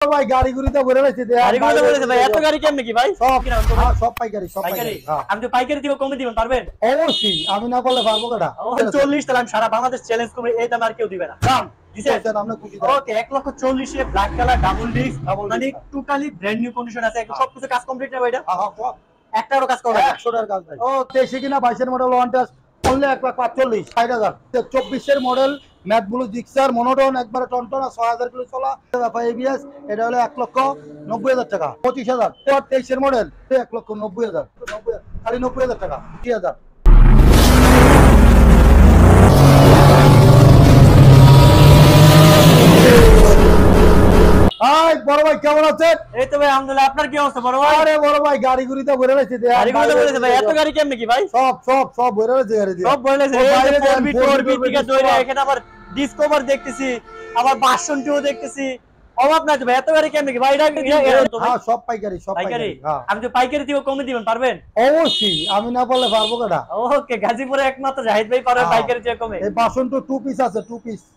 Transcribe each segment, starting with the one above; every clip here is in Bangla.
ভাই গাড়িগুলিতে ভরে রয়েছে গাড়িগুলোতে বলেছে ভাই এত গাড়ি কেমনে কি ভাই? সব সব পাইকারি সব পাইকারি। আমি তো পাইকারি দিব, কমে দিবেন পারবেন? অবশ্যই, আমি না করলে পারবো কেডা? 40 তাহলে আমি সারা বাংলাদেশ চ্যালেঞ্জ করব, এই দাম আর কেউ দিবে না। দাম দিছেন আপনি খুশি? ওকে 1,40,000 এ ব্ল্যাক কালার ডাবল ডিস্ক, মানে টোটালি ব্র্যান্ড নিউ কন্ডিশন আছে, একদম সবকিছু কাজ কমপ্লিট না ভাইটা? একটারও কাজ করবে 100 টাকার কাজ ভাই। ও 23 কিনা 22 এর মডেল ওয়ান টেস্ট অনলি 1,45,000 60,000। 24 এর model matte blue Gixxer monotone একবারে টনটনা 6000 কিলো চলা এবিএস, এটা হলো 1,90,000 টাকা। 25,000 23 এর মডেল 1,90,000 খালি 90,000 টাকা 30,000। হাই বড় ভাই কেমন আছেন? এই তো ভাই আলহামদুলিল্লাহ, আপনার কি অবস্থা বড় ভাই? আরে বড় ভাই গাড়িগুলিতে ভরে রয়েছে গাড়িগুলোতে বলেছে ভাই এত গাড়ি কেমনে কি ভাই? সব ভরে রয়েছে গাড়ি দিয়ে, সব বলেছে এই যে ফোরবি থেকে দইরা এখানে আবার ডিসকভার দেখতেছি, আবার বাসনটিও দেখতেছি, অভাব নাই তো ভাই এত গাড়ি কেমনে কি ভাই? হ্যাঁ সব পাইকারি সব পাইকারি। আমি তো পাইকারি দিব, কমে দিবেন পারবেন? অবশ্যই, আমি না বললে পারবো কেডা? ওকে গাজীপুরে একমাত্র জাহিদ ভাই পারে পাইকারি দিয়ে কমে। এই বাসন তো 2 পিস আছে,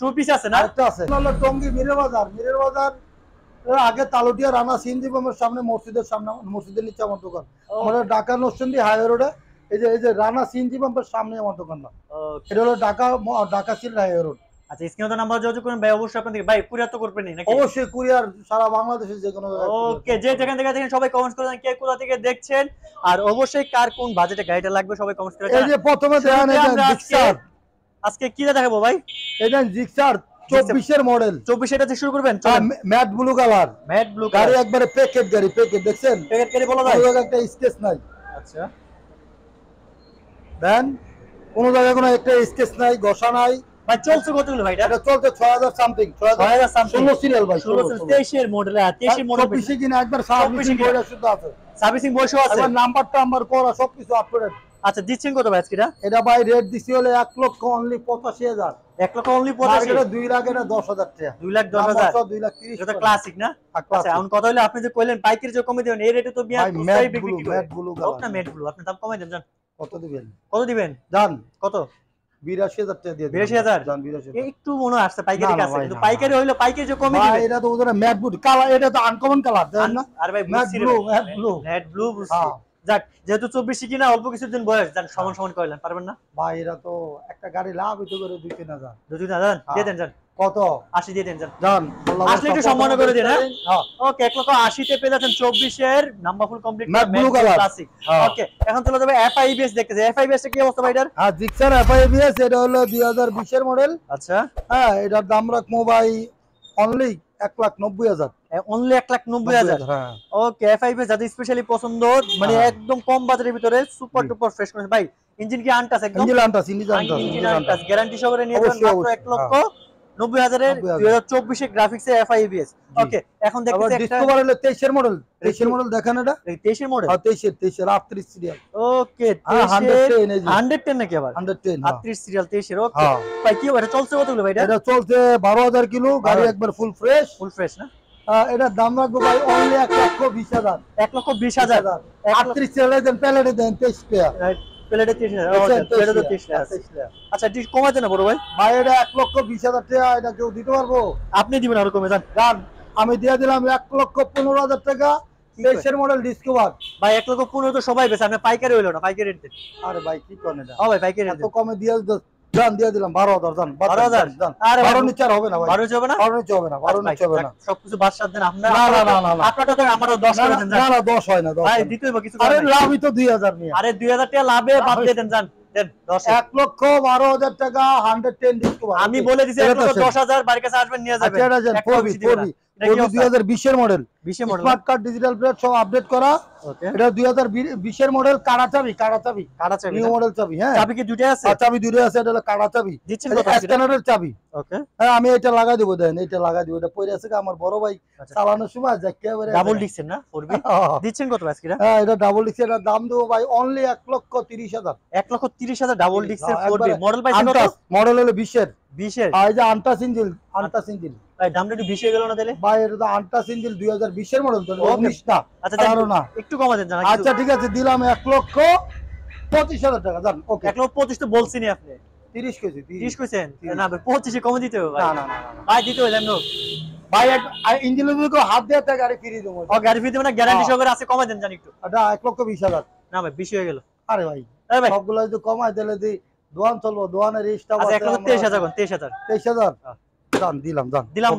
2 পিস আছে না? একটা আছে হলো টঙ্গী মিরের বাজার আগে তালুটিয়া রানা সিএনজি পাম্পের সামনে, মসজিদের নিচে আমার দোকান। আমাদের ঢাকা নরসিংদী হাইওয়ে রোডে এই যে রানা সিএনজি পাম্পের সামনে আমার দোকান না, এটা হলো ঢাকা সিল হাইওয়ে রোড। আচ্ছা স্ক্রিনে তো নাম্বার যোগাযোগ করুন ভাই, অবশ্যই আপনাদের ভাই কুরিয়ার তো করবেন নাকি? অবশ্যই কুরিয়ার সারা বাংলাদেশে যে কোনো জায়গায়। ওকে যে যেখান থেকে দেখেন সবাই কমেন্টস করে দেন কে কোথা থেকে দেখছেন, আর অবশ্যই কার কোন বাজেটে গাড়িটা লাগবে সবাই কমেন্টস করে জানান। এই যে প্রথমে দেখেন এই যে জিক্সার, আজকে কি দেখাবো ভাই? এই যে জিক্সার 24 এর মডেল। 24 এটা থেকে শুরু করবেন? ম্যাট ব্লু কালার, গাড়ি একবারে প্যাকেট গাড়ি, প্যাকেট দেখছেন? প্যাকেট গাড়ি বলা যায়, একটা স্কেচ নাই। আচ্ছা দেন কোন জায়গায় কোনো একটা স্কেচ নাই, ঘষা নাই ভাই। চলছে কতগুলো ভাই? এটা চলছে 6000 সামথিং, 6000 সামথিং 16 সিরিয়াল ভাই, 23 এর মডেল। আর 23 এর মডেল 24 কিনা একবার সার্ভিসিং বইটা শুদ্ধ আছে, সার্ভিসিং বয়সও আছে, একবার নাম্বার করা সবকিছু আপ টু ডেট। আচ্ছা দিচ্ছেন কত ভাই আজকেটা? এটা ভাই রেট দিছি হলে 1,85,000। 1,85,000 এটা 2 লাখ, এটা 10,000 টাকা। 2,10,000 2,30,000 এটা ক্লাসিক না? আচ্ছা এখন কথা হলো আপনি যে কইলেন পাইকারি যে কমে দিবেন, এই রেটে তো বিয়ার তোই বিক্রি করে। ম্যাট ব্লু হোক না ম্যাট ব্লু, আপনি দাম কমাই দেন জান। কত দিবেন? কত দিবেন জান? কত? 82,000 টাকা দিয়ে দিন। 82,000 জান 82,000 একটু মনে আসছে পাইকারি কাছে, কিন্তু পাইকারি হইলো পাইকারি যে কমে দিবেন। এটা তো ওদের ম্যাট ব্লু কালার, এটা তো আনকমন কালার দেন না? আর ভাই ম্যাট ব্লু বুঝছি। যাক যেহেতু 24 কিনা অল্প কিছুদিন বয়স, জান সমান সমান কইলেন পারবেন না ভাই? এটা তো একটা গাড়ি লাভ হইতো করে 2-3,000 2-3,000 দিয়ে দেন জান। কত? 80 দিয়ে দেন জান। জান আসলে একটু সম্মান করে দেন। হ্যাঁ ওকে 1,80,000 তে পেয়ে যাচ্ছেন 24 এর number full complete matt blue colour classic. Okay এখন চলে যাবে FIBS দেখতেছি। FIBS এর কি অবস্থা ভাই এটার? হ্যাঁ জিক্সার FIBS, এটা হলো 2020 এর মডেল। আচ্ছা হ্যাঁ এটার দাম রাখবো ভাই অনলি 1,90,000। অনলি 1,90,000। হ্যাঁ ওকে FIBS যাদের স্পেশালি পছন্দ, মানে একদম কম বাজারের ভিতরে সুপার ডুপার ফ্রেশ করে ভাই। ইঞ্জিন কি আনটাস একদম? ইঞ্জিন আনটাস গ্যারান্টি সহকারে নিয়ে যাবেন মাত্র 1,90,000 এর 2024 এর গ্রাফিক্স এর FIBS। ওকে এখন দেখতেছি একটা ডিসকভার হলো 23 এর মডেল। 23 এর মডেল দেখেন এটা? 23 এর মডেল? হ্যাঁ 23 এর 38 সিরিয়াল। ওকে 110 নাকি আবার? 110 38 সিরিয়াল 23 এর। ওকে ভাই কি এটা চলছে কতগুলো ভাই? এটা চলছে 12,000 কিলো, গাড়ি একবার ফুল ফ্রেশ না? এটার দাম রাখবো ভাই অনলি 1,20,000। 1,20,000 38 সিরিয়াল দেন, প্যালেটে দেন 23 টাকা। প্লেটে 30,000। আচ্ছা ডিস কমাতে না বড় ভাই? ভাই এটা 1,20,000 টাকা, এটা কেউ দিতে পারবো? আপনি দিবেন আর কমে যান। আমি দিয়ে দিলাম 1,15,000 টাকা। 23 এর মডেল ডিসকভার ভাই 1,15,000 তো সবাই বেচে, আপনি পাইকারি হইলো না, পাইকারি রেট দেন। আরে ভাই কি কোন এটা? ভাই পাইকারি রেট এত কমে দিয়ে জান দিয়ে দিলাম 12,000 জান। 12,000 আরে 12 নিচে হবে না ভাই, 12 হবে না, 12 নিচে হবে না, 12 নিচে হবে না। সবকিছু বাদ সাত দেন আপনারা। না আপনারটা তো আমারও 10 করে দেন জান। না 10 হয় না, 10 ভাই দিতে হবে কিছু। আরে লাভই তো 2,000 নিয়ে। আরে 2,000 টাকা লাভে বাদ দিয়ে দেন জান। দেন 10 1,12,000 টাকা 110 ডিসকভার। আমি বলে দিছি 1,10,000 বাড়ির কাছে আসবেন নিয়ে যাবেন। আচ্ছা এটা ফোরবি 2020 এর মডেল, 20 এর model, smart card digital plate সব আপডেট করা। ওকে এটা 2020 এর মডেল, কাড়া চাবি নিউ মডেল চাবি। হ্যাঁ চাবি কি দুটো আছে? চাবি দুটো আছে, এটা হলো কাড়া চাবি, দিচ্ছেন কত? স্ক্যানারের চাবি। ওকে হ্যাঁ আমি এটা লাগাই দেব, দেন এটা লাগাই দেব। এটা পড়ে আছে আমার বড় ভাই চালানোর সময় একেবারে ডাবল ডিক্সেন না ফোরবি। দিচ্ছেন কত আজকে? হ্যাঁ এটা ডাবল ডিক্স, এর দাম দেব ভাই অনলি 1,30,000। 1,30,000 ডাবল ডিক্সের ফোরবি মডেল পাইছেন কত? মডেল হলো 20 এর। 20 এর আর এই যে আনটাস ইঞ্জিন ভাই দামটা একটু বেশি হয়ে গেল না তাহলে? ভাই এটা তো আনটাস ইঞ্জিন 2020 এর মডেল, তো 19 টা। আচ্ছা না একটু কমা দেন জানা। আচ্ছা ঠিক আছে দিলাম 1,25,000 টাকা জান। ওকে 1,25,000 তো বলছিনি আপনি। 30 কেজি 30 কইছেন না ভাই 25 এ কমে দিতে হবে ভাই না ভাই দিতে হইলো না ভাই ইঞ্জিনের যদি হাত দিয়ে তা গাড়ি ফ্রি দেবো ও গাড়ি ফ্রি দেব না গ্যারান্টি সহকারে আছে কমাই দেন জানি একটু এটা 1,20,000 না ভাই বেশি হয়ে গেল আরে ভাই এই ভাই সবগুলো যদি কমাই দিলে দি দোয়ান চলবো দোয়ানের রেজিস্টার আচ্ছা 1,23,000 কোন 23,000 23,000 দাম দিলাম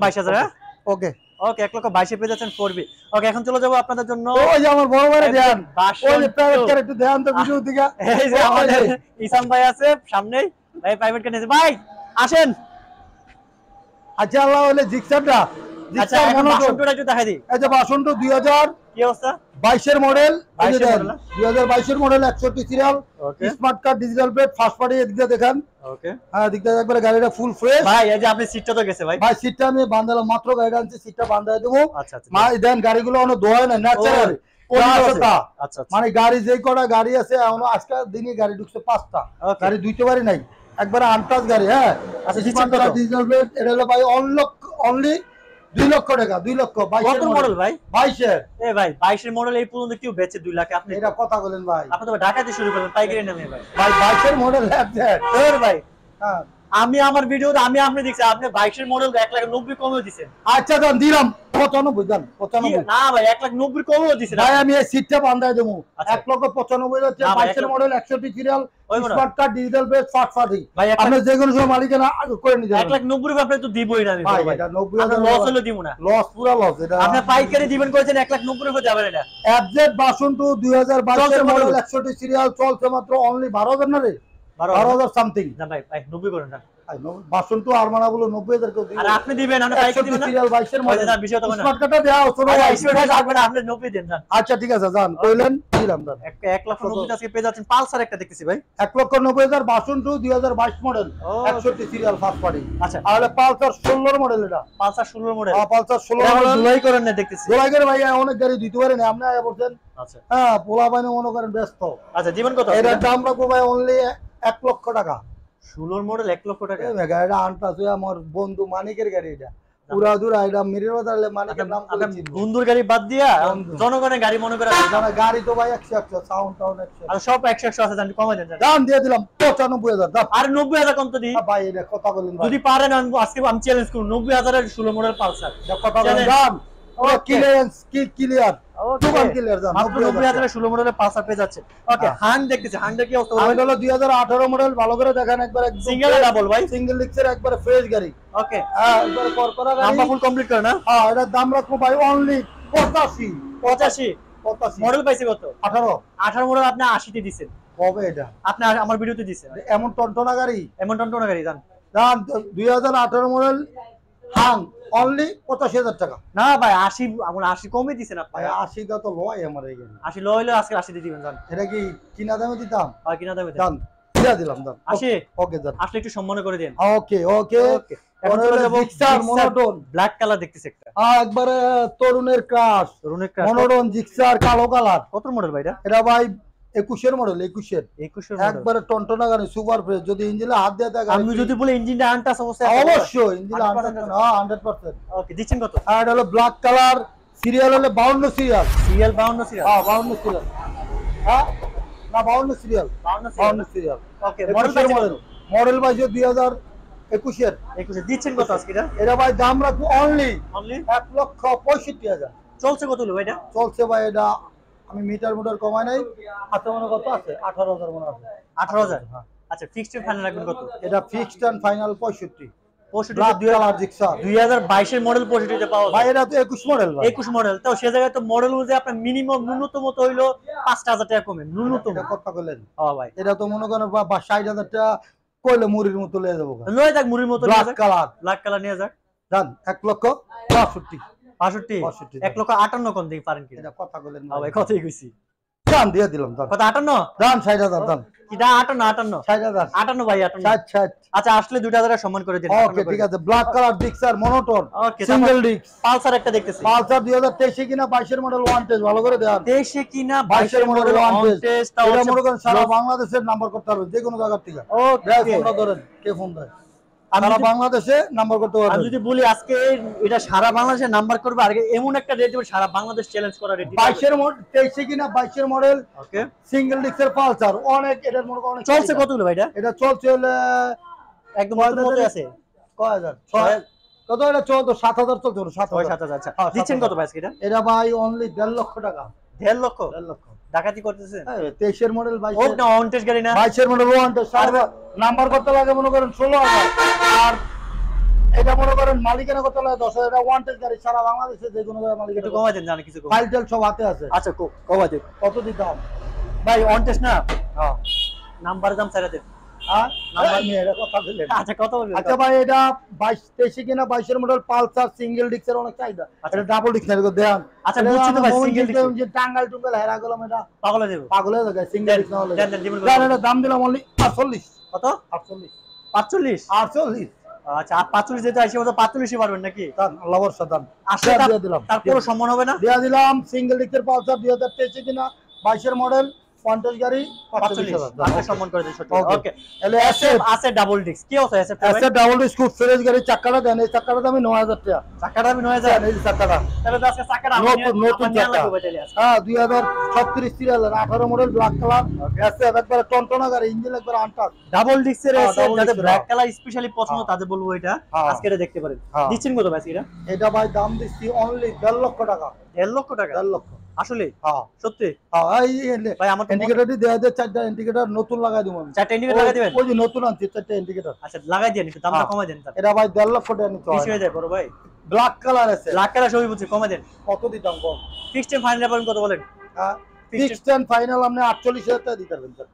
22,000 হ্যাঁ ওকে ওকে 1,22,000 পেয়ে যাচ্ছেন 4B ওকে এখন চলে যাব আপনাদের জন্য ওই যে আমার বড় ভাই ধ্যান ওই যে প্রাইভেট কার একটু ধ্যান তো ভিডিও দিকে এই যে আমাদের ইসাম ভাই আছে সামনেই ভাই প্রাইভেট কার নিয়েছে ভাই আসেন আচ্ছা আল্লাহ হলে জিক্সারটা আচ্ছা এখন বাসনটা একটু দেখাই দিই এই যে বাসনটা 2000 কি অবস্থা 22 এর মডেল 22 এর মডেল 2022 এর মডেল 61 সিরিয়াল ওকে smart card digital plate first party এদিকে দেখেন ওকে হ্যাঁ দিকটা একবারে গাড়িটা ফুল ফ্রেশ ভাই এই যে আপনি সিটটা তো গেছে ভাই ভাই সিটটা আমি বান্ধালাম মাত্র গাড়িটা আনছি সিটটা বান্ধায় দেবো আচ্ছা আচ্ছা মা দেন গাড়িগুলো অন্য ধোয় না ন্যাচারাল আচ্ছা আচ্ছা মানে গাড়ি যেই কটা গাড়ি আছে এখনো আজকাল দিনে গাড়ি ঢুকছে 5টা গাড়ি দুইতে পারি নাই একবারে আনটাচ গাড়ি হ্যাঁ আচ্ছা দিচ্ছেন কত ডিজিটাল প্লেট এটা হলো ভাই অনলি 2 লক্ষ টাকা 2 লক্ষ 22 কত মডেল ভাই 22 এর এ ভাই 22 এর মডেল এই পর্যন্ত কেউ বেচে 2 লাখে আপনি এটা কথা বলেন ভাই আপনি তো ঢাকাতে শুরু করলেন পাইকারি নামে ভাই ভাই 22 এর মডেল তোর ভাই হ্যাঁ আমি আমার ভিডিওতে আমি আপনি দেখছি আপনি 22 এর মডেল 1,90,000 কমে দিবেন আচ্ছা দাম দিলাম 95 দাম 95 না ভাই 1,90,000 কমে দিবেন ভাই আমি এই সিটটা বান্ধায় দেবো 1,95,000 হচ্ছে 22 এর model 61 serial smart card digital plate first party ভাই আপনি যে কোনো সময় মালিকানা করে নিতে 1,90,000 আপনি তো দিবই না আমি ভাই ভাই এটা 90,000 লস হলো দিব না লস পুরা লস এটা আপনি পাইকারি দিবেন কইছেন 1,90,000 যাবে না এফজেড বাসন টু 2022 এর মডেল 61 সিরিয়াল চলছে মাত্র অনলি 12,000 না রে 12,000 সামথিং না ভাই ভাই 90 করেন না বাসন টু আরমানা বলো 90,000 কেউ দিবেন আর আপনি দিবেন আমরা পাইকারি দিবেন না সিরিয়াল 22 এর মডেল না বিষয় তো না স্মার্ট কার্ডটা দাও শোনো ভাই স্মার্ট কার্ড আপনি আপনি 90 দেন জান আচ্ছা ঠিক আছে জান কইলেন দিলাম দান 1,90,000 আজকে পেয়ে যাচ্ছেন পালসার একটা দেখতেছি ভাই 1,90,000 বাসন to 2022 model 61 serial first party আচ্ছা তাহলে পালসার 16 মডেল এটা পালসার 16 মডেল হ্যাঁ পালসার 16 মডেল জুলাই করেন না দেখতেছি জোড়া করে ভাই অনেক গাড়ি দিতে পারেন আপনি আয়া বলছেন আচ্ছা হ্যাঁ পোলা বাইনে মনে করেন ব্যস্ত আচ্ছা জীবন কত এটার দাম রাখবো ভাই অনলি 1 লক্ষ টাকা 16 মডেল 1 লক্ষ টাকা এই গাড়িটা আনটাস হয়ে আমার বন্ধু মানিকের গাড়ি এটা পুরা দুরা এটা মিরের বাজারে মানিকের নাম করে চিনবো বন্ধুর গাড়ি বাদ দিয়া জনগণের গাড়ি মনে করে জানা গাড়ি তো ভাই 100 সাউন্ড টাউন 100 আর সব 100 আছে জানি কমাই দেন দাম দিয়ে দিলাম 95,000 দাম আর 90,000 কম তো দি ভাই এটা কথা বলেন ভাই যদি পারেন আজকে আমি চ্যালেঞ্জ করব 90,000 এর 16 মডেল পালসার এটা কথা বলেন দাম ক্লিয়ারেন্স ক্লিয়ার দোকান ক্লিয়ার দাম মাত্র 90,000 এর 16 মডেলের পালসার পেয়ে যাচ্ছে ওকে হান দেখতেছি হানটা কি অবস্থা আমি হলো 2018 মডেল ভালো করে দেখেন একবার একদম সিঙ্গেল ডাবল ভাই সিঙ্গেল ডিক্সের একবার ফ্রেশ গাড়ি ওকে হ্যাঁ একবার করকরা গাড়ি নাম্বার ফুল কমপ্লিট করে না হ্যাঁ এটার দাম রাখবো ভাই অনলি 85 85 মডেল পাইছে কত 18 18 মডেল আপনি 80 তে দিবেন কবে এটা আপনি আমার ভিডিওতে দিছেন এমন টনটনা গাড়ি এমন টনটনা গাড়ি জান দাম 2018 মডেল হাং অনলি 85,000 টাকা না ভাই 80 আমার 80 কমে দিছেন আপনি ভাই 80 টা তো লয় আমার এই গাড়ি 80 লইলে আজকে 80 দিয়ে দিবেন জান এটা কি কিনা দামে দিতাম আর কিনা দামে দেন দাম দিয়া দিলাম দাম 80 ওকে দাম আসলে একটু সম্মান করে দেন ওকে ওকে ওকে এখন চলে যাব জিক্সার মনোটন ব্ল্যাক কালার দেখতেছি একটা একবারে তরুণের ক্রাশ তরুণের ক্রাশ মনোটন জিক্সার কালো কালার কত মডেল ভাই এটা ভাই 21 এর মডেল 21 এর 21 এর মডেল একবারে টনটনা গাড়ি সুপার ফ্রেশ যদি ইঞ্জিনে হাত দিয়ে থাকে আমি যদি বলে ইঞ্জিনটা আনটাস অবস্থায় অবশ্যই ইঞ্জিনে 100% ওকে দিচ্ছেন কত আর এটা হলো ব্ল্যাক কালার সিরিয়াল হলো 52 সিরিয়াল সিরিয়াল 52 সিরিয়াল হ্যাঁ 52 সিরিয়াল হ্যাঁ না 52 সিরিয়াল 52 সিরিয়াল ওকে মডেল মডেল ভাই 2021 এর 21 দিচ্ছেন কত আজকে এটা ভাই দাম রাখবো অনলি অনলি 1,65,000 চলছে কত হলো ভাই এটা চলছে ভাই এটা আমি মিটার কমাই নাই আচ্ছা মনে কত আছে 18,000 মনে আছে 18,000 আচ্ছা ফিক্সড ফাইনাল রাখবেন কত এটা ফিক্সড এন্ড ফাইনাল 65 2022 এর মডেল 65 তে পাওয়া ভাই এটা তো 21 মডেল ভাই 21 মডেল তো সে জায়গায় তো মডেল অনুযায়ী আপনার মিনিমাম ন্যূনতম তো হইলো 5,000 টাকা কমে ন্যূনতম এটা কত কইলেন হ্যাঁ ভাই এটা তো মনে করেন 60,000 টাকা কইলে মুড়ির মতো লয়ে যাবো লয় যাক মুড়ির মতো ব্ল্যাক কালার নিয়ে যাক জান 1,65,000 65 1,58,000 কোন দিকে পারেন কি এটা কথা কইলেন ভাই কতই কইছি দাম দিয়ে দিলাম দাম কত 58 দাম 60,000 দাম কিটা 58 60,000 58 ভাই 58 আচ্ছা আসলে 2,000 সম্মান করে দিন ওকে ঠিক আছে ব্ল্যাক কালার ডিক্সার মনোটন ওকে সিঙ্গেল ডিক্স পালসার একটা দেখতেছি পালসার 2023 কিনা 22 এর মডেল ওয়ান টেস্ট ভালো করে দেন 23 এ কিনা 22 এর মডেল ওয়ান টেস্ট তাও এটা মনে করেন সারা বাংলাদেশের নাম্বার করতে হবে যে কোনো জায়গা থেকে ওকে ফোনটা ধরেন কে ফোন দেয় সারা বাংলাদেশে নাম্বার করতে আমি পারবেন। যদি বলি আজকে এটা সারা বাংলাদেশে নাম্বার করবে, আর এমন একটা রেট দেবে সারা বাংলাদেশ চ্যালেঞ্জ করা রেট। 22 এর মডেল 23 কিনা 22 এর মডেল ওকে, সিঙ্গেল ডিক্সের পালসার, অনেক এটার মনে অনেক চলছে কতগুলো ভাই? এটা চলছে একদম নতুন মতো আছে। কয় হাজার কত? এটা 7,000 চলছে, 7,000। আচ্ছা, দিচ্ছেন কত ভাই এটা? এটা ভাই অনলি 1.5 লক্ষ টাকা। 1.5 লক্ষ? 1.5 লক্ষ ডাকাতি করতেছেন? 23 এর মডেল 22 হোক না অন টেস্ট গাড়ি না? 22 এর মডেল নাম্বার করতে লাগে মনে করেন 16,000, আর এটা মনে করেন মালিকানা করতে লাগে 10,000। এটা ওয়ান টেস্ট গাড়ি, সারা বাংলাদেশে যে কোনো জায়গায় মালিকানা একটু কমাই দেন, জানি কিছু কমাই। ফাইল টেল সব হাতে আছে। আচ্ছা কমাই দেন। কত দিতাম ভাই অন টেস্ট না? হ্যাঁ নাম্বারের দাম ছাড়া দেন। নাম্বার নিয়ে এটা কথা বললেন। আচ্ছা কত বলবেন? আচ্ছা ভাই এটা 23 কিনা 22 এর মডেল পালসার সিঙ্গেল ডিক্সের অনেক চাহিদা। এটা ডাবল ডিক্স না, দেন। আচ্ছা বুঝছি তো ভাই, সিঙ্গেল ডিক্স যে টাঙ্গাল টুঙ্গাল হেরা গেলাম, এটা পাগল হয়ে যাবে। পাগল হয়ে যায় সিঙ্গেল ডিক্স না হলে। দেন দিবেন কত? জান এটা দাম দিলাম অনলি 48। কত? 48 45? 48 আচ্ছা 45 যেটা আসে ওটা 45ই পারবেন নাকি? দান আল্লাহ বর্ষা দান আসলে দিয়ে দিলাম। তারপর সম্মান হবে না? দিয়া দিলাম সিঙ্গেল ডিক্সের পালসার 2023 কিনা 22 এর মডেল 50 গাড়ি 45,000 আপনি সম্মান করে দেন। ওকে এলে এসএফ আছে ডাবল ডিস্ক। কি আছে এসএফ? এসে ডাবল ডিক্স খুব ফ্রেশ গাড়ি, চাকাটা দেন। এই চাকাটা দামই 9,000 টাকা। চাকাটা আমি 9000? এই চাকাটা তাহলে তো আজকে চাকাটা নতুন চাকা। হ্যাঁ 2036 18 মডেল ব্ল্যাক কালার এসে একবারে টনটনা গাড়ি, ইঞ্জিন একবারে আনটাচ ডাবল ডিস্কের এসএফ, double যাদের disc, ব্ল্যাক কালার স্পেশালি পছন্দ তাদের বলবো এটা হ্যাঁ। আজকে এটা দেখতে পারেন। হ্যাঁ। দিচ্ছেন কত ভাই এটা? এটা ভাই দাম দিচ্ছি অনলি 1.5 লক্ষ টাকা। 1.5 লক্ষ টাকা? 1.5 লক্ষ আসলে হ্যাঁ সত্যি? হ্যাঁ ভাই আমার তো ইন্ডিকেটরটি দেয়া দে, 4টা ইন্ডিকেটর নতুন লাগাই দিব আমি। 4টা ইন্ডিকেটর লাগাই দিবেন? ওই যে নতুন আনছি 4টা ইন্ডিকেটর। আচ্ছা লাগাই দেন, একটু দামটা হ্যাঁ। কমাই দেন। তার এটা ভাই 1.5 লক্ষ টাকা নিতে বেশি হয়। হয়ে যায় বড় ভাই। ব্ল্যাক কালার আছে, লাখ টাকা সবই বুঝছি, কমাই দেন। কত দিতাম কম? ফিক্সড টাইম ফাইনাল পাবেন কত বলেন? ফিক্সড এন্ড ফাইনাল আপনি 48,000 টাকা দিতে পারবেন স্যার।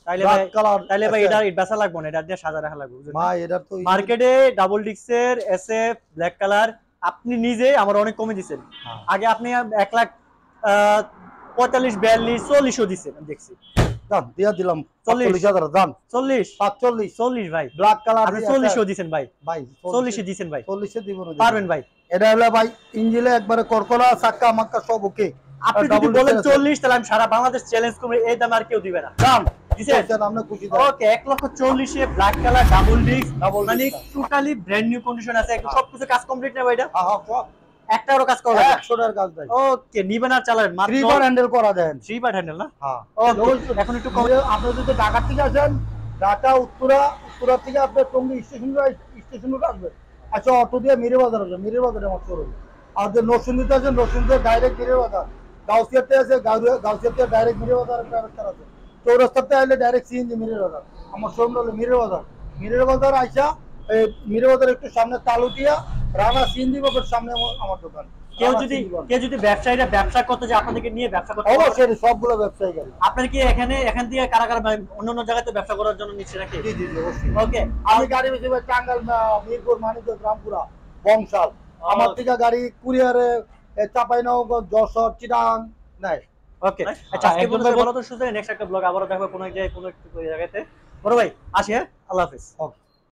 তাইলে ভাই, ব্ল্যাক কালার তাইলে ভাই এটা বেচা লাগবে না, এটা দিয়ে সাজা রাখা লাগবে বুঝছেন? ভাই এটা তো মার্কেটে ডাবল ডিক্সের এসএফ ব্ল্যাক কালার আপনি নিজে আমার অনেক কমে দিবেন। হ্যাঁ। আগে আপনি 1 লাখ 45 42 40 দিবেন, আমি দেখছি। দাম দিয়া দিলাম 40,000 দাম 40 45 40 ভাই ব্ল্যাক কালার আপনি 40 দিবেন ভাই। ভাই 40 দিবেন ভাই, 40 দিব না। পারবেন ভাই? এটা হলো ভাই ইঞ্জিনে একবারে করকরা চাক্কা মাক্কা সব ওকে। আপনি যদি বলেন 40 তাহলে আমি সারা বাংলাদেশ চ্যালেঞ্জ করব, এই দাম আর কেউ দিবে না। দাম দিছেন? আমরা খুশি দাম। ওকে 1,40,000 এ black colour double disc, Double মানে disc। Totally brand new condition আছে, একদম সবকিছু কাজ কমপ্লিট না ভাই এটা? হ্যাঁ হ্যাঁ একটারও কাজ করা লাগে? 100 টাকার কাজ দেয়। ওকে নিবেন আর চালাবেন মাত্র 3 বার হ্যান্ডেল করা দেন। 3 বার হ্যান্ডেল না? হ্যাঁ ওকে এখন একটু কম। আপনি যদি ঢাকা থেকে আসেন, ঢাকা উত্তরা থেকে আপনি টঙ্গী স্টেশনে আসবেন। আচ্ছা অটো দিয়ে মিরে বাজার আসবেন, মিরে বাজারে আমার শোরুম। আর যে নরসিংদীতে আছেন, নরসিংদীতে ডাইরেক্ট মিরে বাজার। গাউসিয়াতে আছে, গাউসিয়াতে ডাইরেক্ট মিরে বাজার প্রাইভেট কার আছে। চৌরাস্তাতে আসলে ডাইরেক্ট সিএনজি মিরে বাজার। আমার শোরুম হলো মিরে বাজার। মিরে বাজার আইসা এই মিরে বাজার একটু সামনে তালুটিয়া রানা সিএনজি বাজার সামনে আমার দোকান। কেউ যদি ব্যবসা করতে যে আপনাদেরকে নিয়ে ব্যবসা করতে, অবশ্যই সবগুলো ব্যবসায়ী গাড়ি। আপনার কি এখান দিয়ে কারা অন্য জায়গাতে ব্যবসা করার জন্য নিচ্ছে নাকি? জি জি জি অবশ্যই। ওকে আমি গাড়ি বেশি টাঙ্গাল, মিরপুর, মানিকগঞ্জ, রামপুরা, বংশাল। আমার থেকে গাড়ি কুরিয়ারে চাঁপাইনবাবগঞ্জ, যশোর, চিটাগাং নাই। ওকে আচ্ছা আজকে বলো তো সুযোগ নেক্সট একটা ব্লগ আবারও দেখবো কোনো এক জায়গায় কোনো একটু জায়গাতে। বড় ভাই আসি, হ্যাঁ আল্লাহ হাফেজ। ওকে।